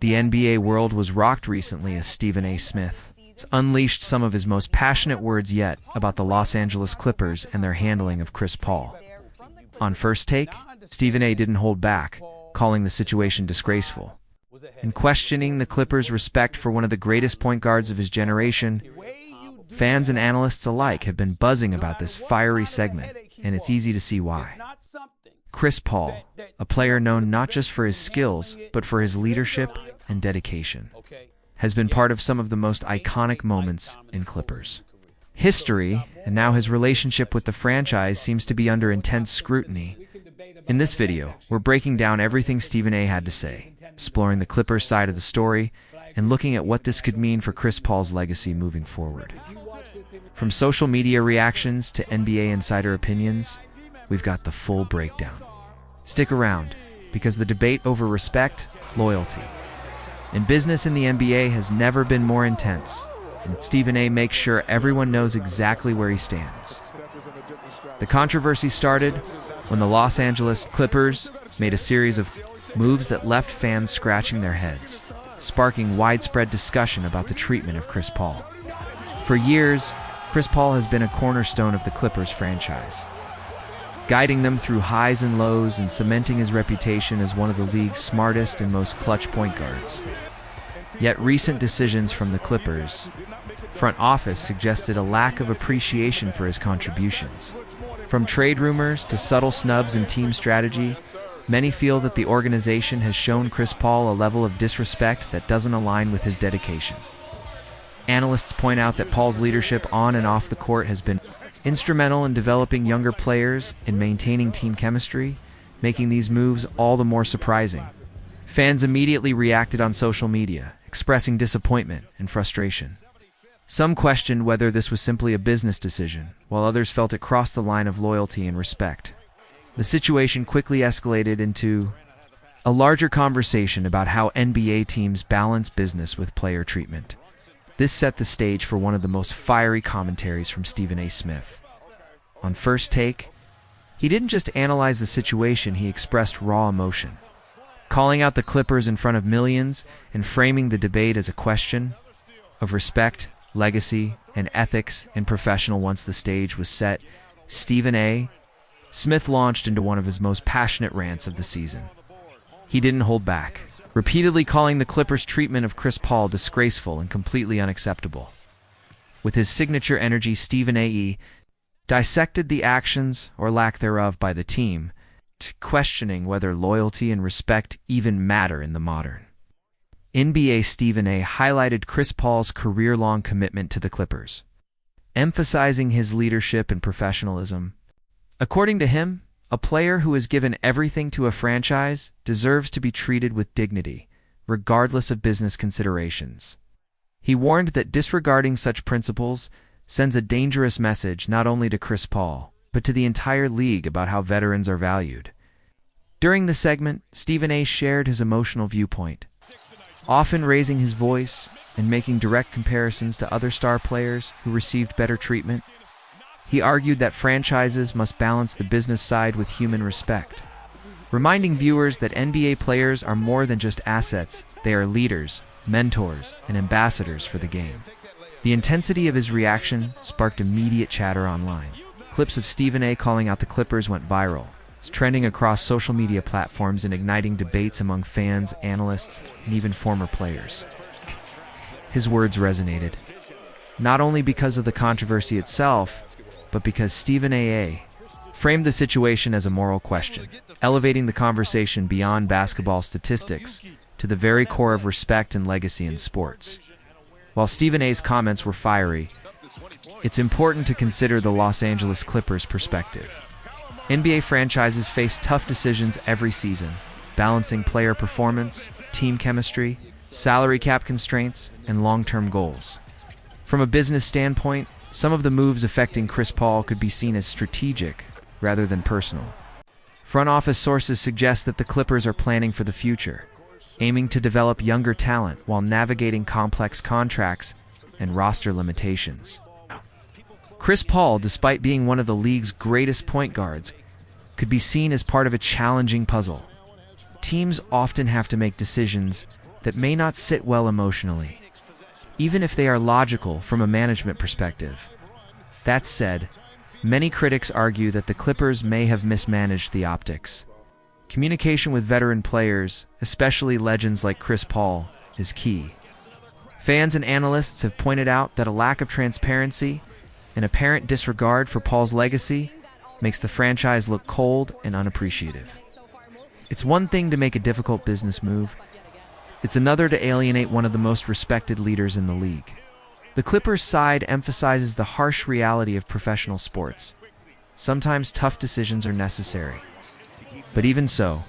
The NBA world was rocked recently as Stephen A. Smith unleashed some of his most passionate words yet about the Los Angeles Clippers and their handling of Chris Paul. On First Take, Stephen A. didn't hold back, calling the situation disgraceful. And questioning the Clippers' respect for one of the greatest point guards of his generation, fans and analysts alike have been buzzing about this fiery segment, and it's easy to see why. Chris Paul, a player known not just for his skills, but for his leadership and dedication, has been part of some of the most iconic moments in Clippers history, and now his relationship with the franchise seems to be under intense scrutiny. In this video, we're breaking down everything Stephen A. had to say, exploring the Clippers side of the story, and looking at what this could mean for Chris Paul's legacy moving forward. From social media reactions to NBA insider opinions, we've got the full breakdown. Stick around, because the debate over respect, loyalty, and business in the NBA has never been more intense, and Stephen A. makes sure everyone knows exactly where he stands. The controversy started when the Los Angeles Clippers made a series of moves that left fans scratching their heads, sparking widespread discussion about the treatment of Chris Paul. For years, Chris Paul has been a cornerstone of the Clippers franchise, guiding them through highs and lows and cementing his reputation as one of the league's smartest and most clutch point guards. Yet recent decisions from the Clippers' front office suggested a lack of appreciation for his contributions. From trade rumors to subtle snubs in team strategy, many feel that the organization has shown Chris Paul a level of disrespect that doesn't align with his dedication. Analysts point out that Paul's leadership on and off the court has been instrumental in developing younger players and maintaining team chemistry, making these moves all the more surprising. Fans immediately reacted on social media, expressing disappointment and frustration. Some questioned whether this was simply a business decision, while others felt it crossed the line of loyalty and respect. The situation quickly escalated into a larger conversation about how NBA teams balance business with player treatment. This set the stage for one of the most fiery commentaries from Stephen A. Smith. On First Take, he didn't just analyze the situation, he expressed raw emotion, calling out the Clippers in front of millions and framing the debate as a question of respect, legacy, and ethics in professional. Once the stage was set, Stephen A. Smith launched into one of his most passionate rants of the season. He didn't hold back, repeatedly calling the Clippers' treatment of Chris Paul disgraceful and completely unacceptable. With his signature energy, Stephen A. dissected the actions, or lack thereof, by the team, questioning whether loyalty and respect even matter in the modern NBA. Stephen A. highlighted Chris Paul's career-long commitment to the Clippers, emphasizing his leadership and professionalism. According to him, a player who has given everything to a franchise deserves to be treated with dignity, regardless of business considerations. He warned that disregarding such principles sends a dangerous message not only to Chris Paul, but to the entire league about how veterans are valued. During the segment, Stephen A. shared his emotional viewpoint, often raising his voice and making direct comparisons to other star players who received better treatment. He argued that franchises must balance the business side with human respect, reminding viewers that NBA players are more than just assets, they are leaders, mentors, and ambassadors for the game. The intensity of his reaction sparked immediate chatter online. Clips of Stephen A. calling out the Clippers went viral, trending across social media platforms and igniting debates among fans, analysts, and even former players. His words resonated, not only because of the controversy itself, but because Stephen A. framed the situation as a moral question, elevating the conversation beyond basketball statistics to the very core of respect and legacy in sports. While Stephen A.'s comments were fiery, it's important to consider the Los Angeles Clippers' perspective. NBA franchises face tough decisions every season, balancing player performance, team chemistry, salary cap constraints, and long-term goals. From a business standpoint, some of the moves affecting Chris Paul could be seen as strategic rather than personal. Front office sources suggest that the Clippers are planning for the future, aiming to develop younger talent while navigating complex contracts and roster limitations. Chris Paul, despite being one of the league's greatest point guards, could be seen as part of a challenging puzzle. Teams often have to make decisions that may not sit well emotionally, even if they are logical from a management perspective. That said, many critics argue that the Clippers may have mismanaged the optics. Communication with veteran players, especially legends like Chris Paul, is key. Fans and analysts have pointed out that a lack of transparency and apparent disregard for Paul's legacy makes the franchise look cold and unappreciative. It's one thing to make a difficult business move. It's another to alienate one of the most respected leaders in the league. The Clippers side emphasizes the harsh reality of professional sports. Sometimes tough decisions are necessary. But even so,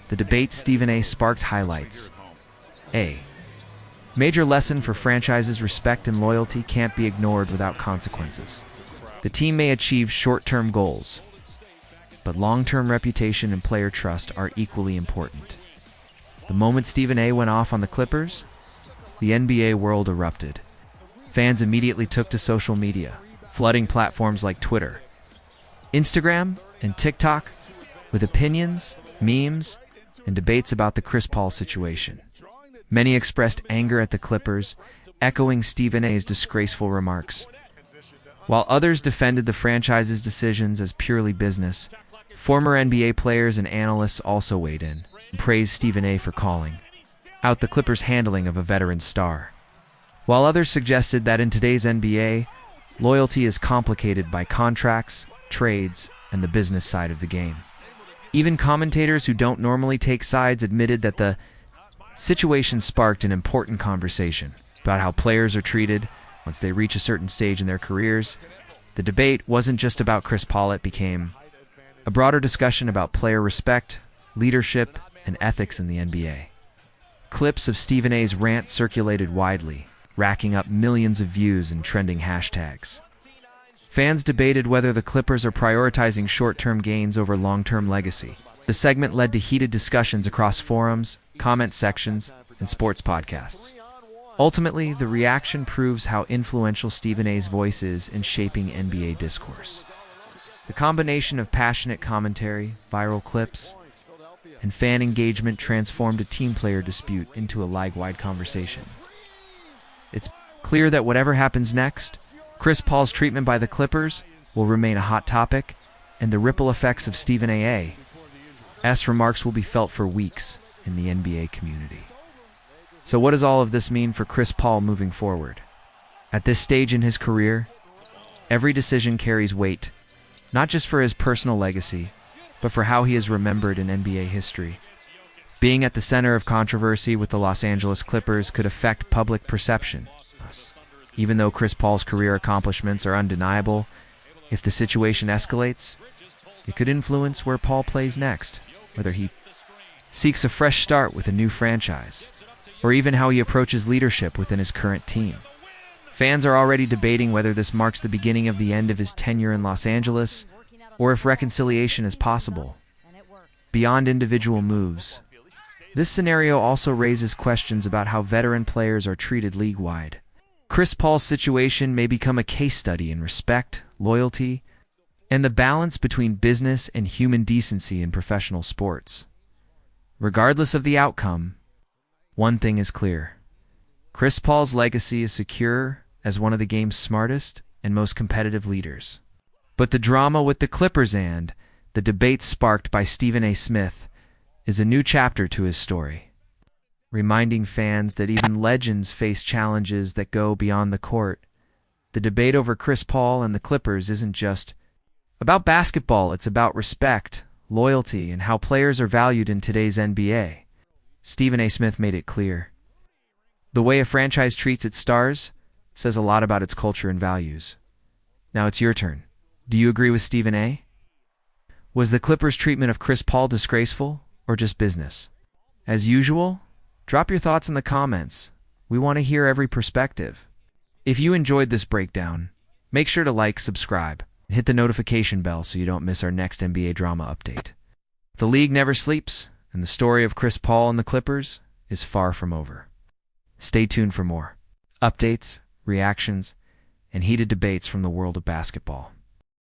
the debate Stephen A. sparked highlights. A major lesson for franchises: respect and loyalty can't be ignored without consequences. The team may achieve short-term goals, but long-term reputation and player trust are equally important. The moment Stephen A. went off on the Clippers, the NBA world erupted. Fans immediately took to social media, flooding platforms like Twitter, Instagram, and TikTok with opinions, memes, and debates about the Chris Paul situation. Many expressed anger at the Clippers, echoing Stephen A.'s disgraceful remarks. While others defended the franchise's decisions as purely business, former NBA players and analysts also weighed in and praised Stephen A. for calling out the Clippers' handling of a veteran star. While others suggested that in today's NBA, loyalty is complicated by contracts, trades, and the business side of the game. Even commentators who don't normally take sides admitted that the situation sparked an important conversation about how players are treated once they reach a certain stage in their careers. The debate wasn't just about Chris Paul, it became a broader discussion about player respect, leadership, and ethics in the NBA. Clips of Stephen A.'s rant circulated widely, racking up millions of views and trending hashtags. Fans debated whether the Clippers are prioritizing short-term gains over long-term legacy. The segment led to heated discussions across forums, comment sections, and sports podcasts. Ultimately, the reaction proves how influential Stephen A.'s voice is in shaping NBA discourse. The combination of passionate commentary, viral clips, and fan engagement transformed a team-player dispute into a league-wide conversation. It's clear that whatever happens next, Chris Paul's treatment by the Clippers will remain a hot topic, and the ripple effects of Stephen A.'s remarks will be felt for weeks in the NBA community. So what does all of this mean for Chris Paul moving forward? At this stage in his career, every decision carries weight, not just for his personal legacy, but for how he is remembered in NBA history. Being at the center of controversy with the Los Angeles Clippers could affect public perception. Even though Chris Paul's career accomplishments are undeniable, if the situation escalates, it could influence where Paul plays next, whether he seeks a fresh start with a new franchise, or even how he approaches leadership within his current team. Fans are already debating whether this marks the beginning of the end of his tenure in Los Angeles, or if reconciliation is possible. Beyond individual moves, this scenario also raises questions about how veteran players are treated league-wide. Chris Paul's situation may become a case study in respect, loyalty, and the balance between business and human decency in professional sports. Regardless of the outcome, one thing is clear: Chris Paul's legacy is secure as one of the game's smartest and most competitive leaders. But the drama with the Clippers and the debate sparked by Stephen A. Smith is a new chapter to his story, reminding fans that even legends face challenges that go beyond the court. The debate over Chris Paul and the Clippers isn't just about basketball, it's about respect, loyalty, and how players are valued in today's NBA. Stephen A. Smith made it clear: the way a franchise treats its stars says a lot about its culture and values. Now it's your turn. Do you agree with Stephen A.? Was the Clippers' treatment of Chris Paul disgraceful or just business? As usual, drop your thoughts in the comments. We want to hear every perspective. If you enjoyed this breakdown, make sure to like, subscribe, and hit the notification bell so you don't miss our next NBA drama update. The league never sleeps, and the story of Chris Paul and the Clippers is far from over. Stay tuned for more updates, reactions, and heated debates from the world of basketball.